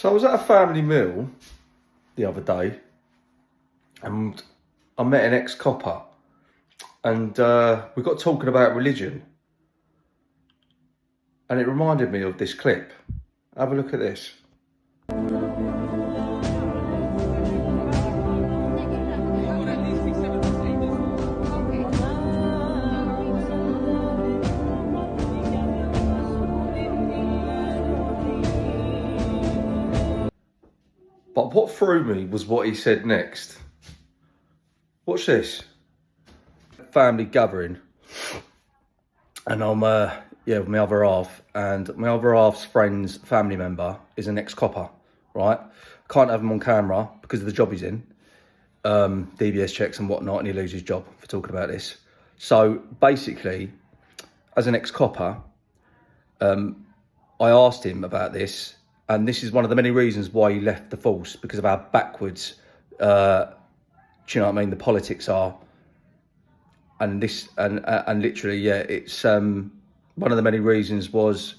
So I was at a family meal the other day and I met an ex-copper and we got talking about religion and it reminded me of this clip. Have a look at this. But what threw me was what he said next. Watch this. Family gathering. And I'm with my other half. And my other half's friend's family member is an ex-copper, right? Can't have him on camera because of the job he's in. DBS checks and whatnot, and he loses his job for talking about this. So basically, as an ex-copper, I asked him about this. And this is one of the many reasons why he left the force, because of how backwards, do you know what I mean, the politics are. And this, and literally, yeah, it's one of the many reasons was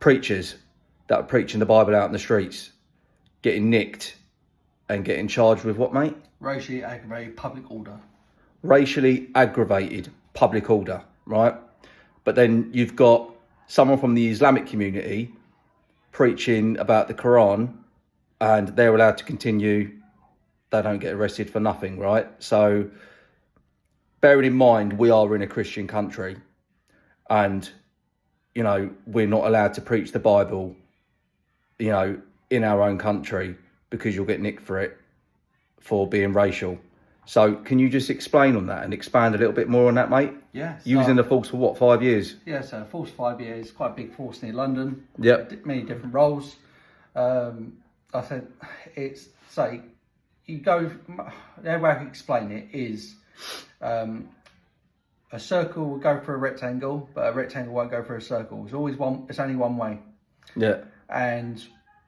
preachers that are preaching the Bible out in the streets, getting nicked and getting charged with what, mate? Racially aggravated public order. Racially aggravated public order, right? But then you've got someone from the Islamic community preaching about the Quran and they're allowed to continue. They don't get arrested for nothing, right? So bearing in mind, we are in a Christian country and, you know, we're not allowed to preach the Bible, you know, in our own country because you'll get nicked for it for being racial. So can you just explain on that and expand a little bit more on that, mate? Yeah. You was in the force for what, 5 years? Yeah, so force 5 years, quite a big force near London. Yep. Many different roles. I said, it's, say, you go, the way I can explain it is a circle will go for a rectangle, but a rectangle won't go for a circle. It's always one, it's only one way. Yeah. And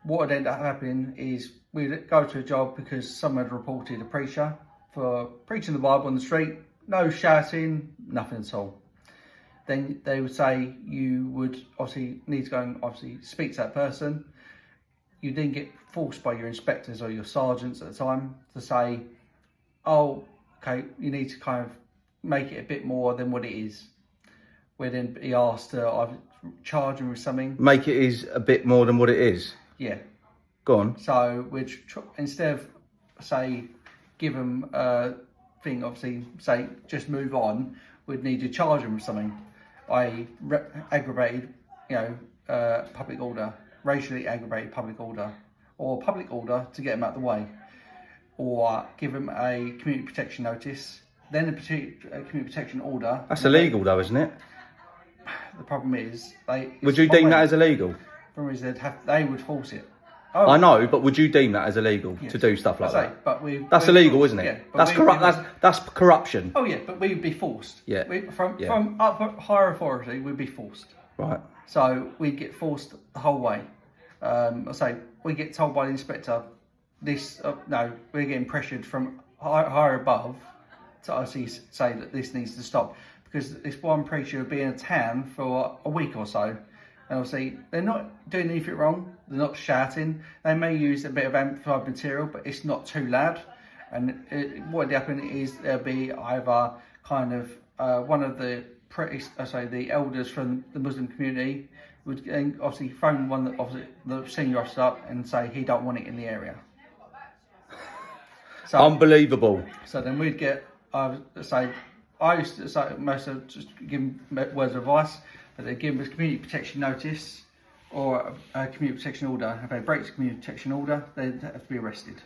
what would end up happening is we'd go to a job because someone had reported a preacher for preaching the Bible on the street, no shouting, nothing at all. Then they would say you would obviously need to go and obviously speak to that person. You then get forced by your inspectors or your sergeants at the time to say, oh, okay, you need to kind of make it a bit more than what it is. We'd then be asked to either charge them with something. Make it is a bit more than what it is? Yeah. Go on. So we'd instead of, say, give them a thing, obviously, say, just move on, we'd need to charge them with something, i.e. aggravated, you know, public order, racially aggravated public order, or public order to get them out of the way, or give them a community protection notice, then a community protection order. That's illegal though, isn't it? The problem is, would you deem that as illegal? The problem is they would force it. Oh, I know, but would you deem that as illegal to do stuff like that? But that's illegal, isn't it? Yeah, that's corrupt. That's corruption. Oh yeah, but we would be forced. Yeah. From higher authority, we'd be forced. Right. So we'd get forced the whole way. I say we get told by the inspector, this no, we're getting pressured from higher above to actually say that this needs to stop because this one preacher would be in a town for a week or so. And obviously, they're not doing anything wrong. They're not shouting. They may use a bit of amplified material, but it's not too loud. And what would happen is there'll be either kind of one of the the elders from the Muslim community would obviously phone the senior officer up and say he don't want it in the area. So, unbelievable. So then we'd get I used to say most of just give them words of advice. They give us community protection notice or a community protection order. If they break the community protection order, they have to be arrested.